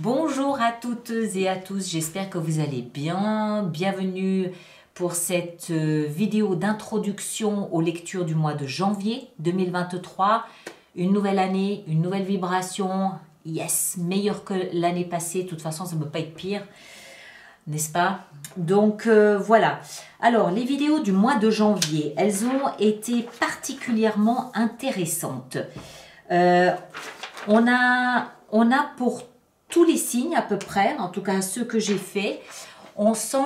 Bonjour à toutes et à tous, j'espère que vous allez bien. Bienvenue pour cette vidéo d'introduction aux lectures du mois de janvier 2023. Une nouvelle année, une nouvelle vibration. Yes, meilleure que l'année passée. De toute façon, ça ne peut pas être pire, n'est-ce pas? Donc voilà. Alors, les vidéos du mois de janvier, elles ont été particulièrement intéressantes. On a pour tous les signes à peu près, en tout cas ceux que j'ai faits, on sent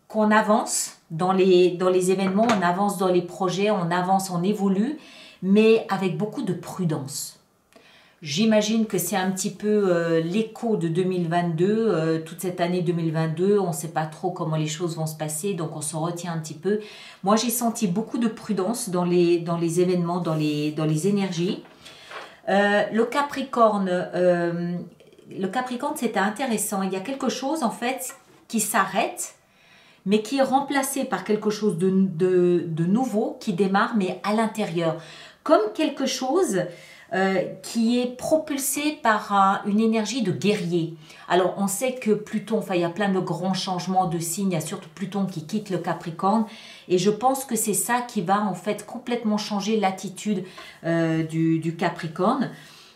qu'on avance dans les événements, on avance dans les projets, on avance, on évolue, mais avec beaucoup de prudence. J'imagine que c'est un petit peu l'écho de 2022, toute cette année 2022, on ne sait pas trop comment les choses vont se passer, donc on se retient un petit peu. Moi, j'ai senti beaucoup de prudence dans les événements, dans les énergies. Le Capricorne, c'était intéressant. Il y a quelque chose en fait qui s'arrête, mais qui est remplacé par quelque chose de nouveau qui démarre, mais à l'intérieur. Comme quelque chose qui est propulsé par une énergie de guerrier. Alors, on sait que Pluton, enfin, il y a plein de grands changements de signes, il y a surtout Pluton qui quitte le Capricorne, et je pense que c'est ça qui va en fait complètement changer l'attitude du Capricorne.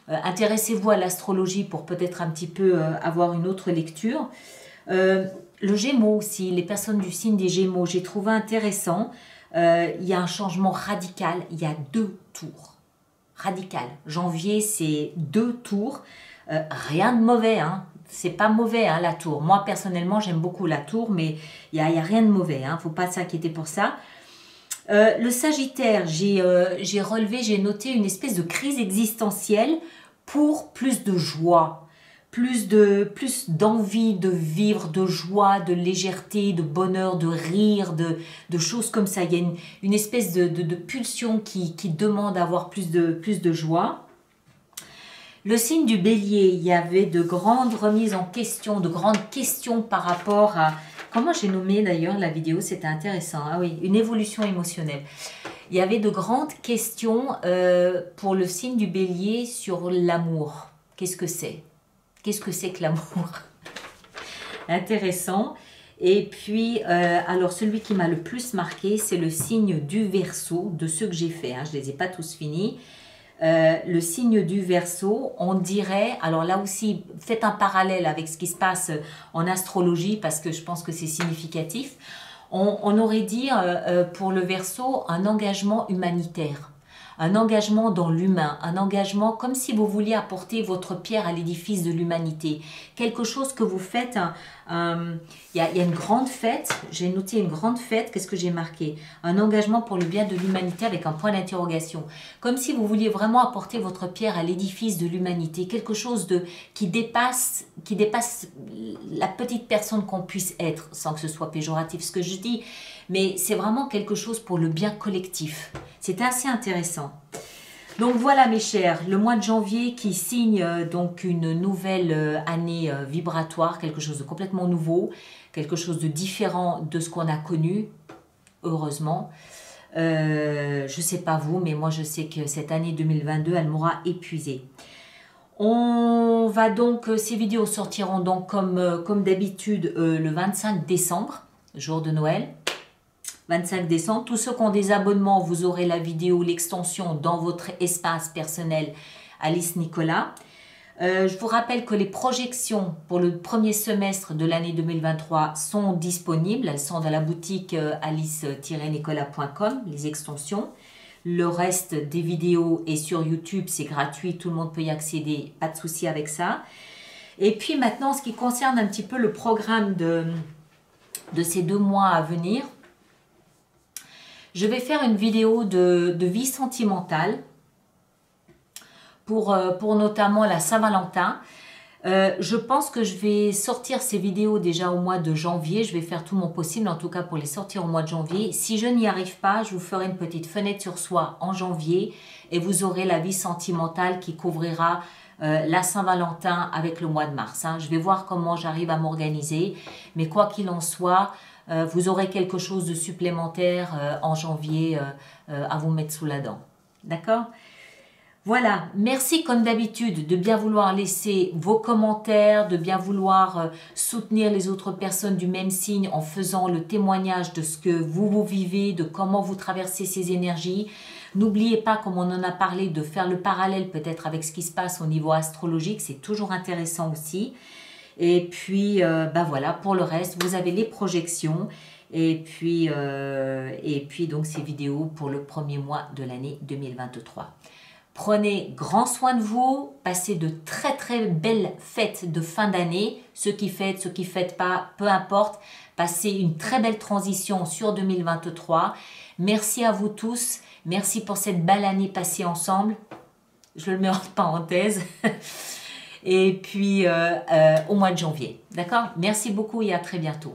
Intéressez-vous à l'astrologie pour peut-être un petit peu avoir une autre lecture. Le Gémeaux aussi, les personnes du signe des Gémeaux, j'ai trouvé intéressant. Il y a un changement radical, il y a 2 tours. Radical. Janvier, c'est 2 tours. Rien de mauvais, hein. C'est pas mauvais, hein, la tour. Moi, personnellement, j'aime beaucoup la tour, mais il n'y a rien de mauvais, hein. Faut pas s'inquiéter pour ça. Le Sagittaire, j'ai relevé, j'ai noté une espèce de crise existentielle pour plus de joie, plus d'envie de vivre, de joie, de légèreté, de bonheur, de rire, de choses comme ça. Il y a une espèce de pulsion qui demande d'avoir plus de joie. Le signe du Bélier, il y avait de grandes remises en question, de grandes questions par rapport à... Comment j'ai nommé d'ailleurs la vidéo, c'était intéressant. Ah oui, une évolution émotionnelle. Il y avait de grandes questions pour le signe du Bélier sur l'amour. Qu'est-ce que c'est? Qu'est-ce que c'est que l'amour? Intéressant. Et puis, alors celui qui m'a le plus marqué, c'est le signe du Verseau, de ceux que j'ai fait. Hein, je ne les ai pas tous finis. Le signe du Verseau, on dirait, alors là aussi, faites un parallèle avec ce qui se passe en astrologie, parce que je pense que c'est significatif. On aurait dit pour le Verseau un engagement humanitaire. Un engagement dans l'humain, un engagement comme si vous vouliez apporter votre pierre à l'édifice de l'humanité. Quelque chose que vous faites, il y a une grande fête, j'ai noté une grande fête, qu'est-ce que j'ai marqué? Un engagement pour le bien de l'humanité avec un point d'interrogation. Comme si vous vouliez vraiment apporter votre pierre à l'édifice de l'humanité, quelque chose qui dépasse la petite personne qu'on puisse être, sans que ce soit péjoratif ce que je dis, mais c'est vraiment quelque chose pour le bien collectif. C'est assez intéressant. Donc voilà mes chers, le mois de janvier qui signe donc une nouvelle année vibratoire, quelque chose de complètement nouveau, quelque chose de différent de ce qu'on a connu, heureusement. Je ne sais pas vous, mais moi je sais que cette année 2022, elle m'aura épuisée. On va donc, ces vidéos sortiront donc comme d'habitude le 25 décembre, jour de Noël. 25 décembre. Tous ceux qui ont des abonnements, vous aurez la vidéo, l'extension dans votre espace personnel Alice Nicolas. Je vous rappelle que les projections pour le premier semestre de l'année 2023 sont disponibles. Elles sont dans la boutique alice-nicolas.com, les extensions. Le reste des vidéos est sur YouTube, c'est gratuit, tout le monde peut y accéder, pas de souci avec ça. Et puis maintenant, en ce qui concerne un petit peu le programme de ces 2 mois à venir, je vais faire une vidéo de vie sentimentale pour notamment la Saint-Valentin. Je pense que je vais sortir ces vidéos déjà au mois de janvier. Je vais faire tout mon possible, en tout cas pour les sortir au mois de janvier. Si je n'y arrive pas, je vous ferai une petite fenêtre sur soi en janvier et vous aurez la vie sentimentale qui couvrira la Saint-Valentin avec le mois de mars. Hein. Je vais voir comment j'arrive à m'organiser. Mais quoi qu'il en soit, vous aurez quelque chose de supplémentaire en janvier à vous mettre sous la dent. D'accord? Voilà, merci comme d'habitude de bien vouloir laisser vos commentaires, de bien vouloir soutenir les autres personnes du même signe en faisant le témoignage de ce que vous vivez, de comment vous traversez ces énergies. N'oubliez pas, comme on en a parlé, de faire le parallèle peut-être avec ce qui se passe au niveau astrologique, c'est toujours intéressant aussi. Et puis, bah voilà, pour le reste, vous avez les projections et puis donc ces vidéos pour le premier mois de l'année 2023. Prenez grand soin de vous, passez de très très belles fêtes de fin d'année, ceux qui fêtent pas, peu importe, passez une très belle transition sur 2023. Merci à vous tous, merci pour cette belle année passée ensemble, je le mets en parenthèse, et puis au mois de janvier, d'accord? Merci beaucoup et à très bientôt.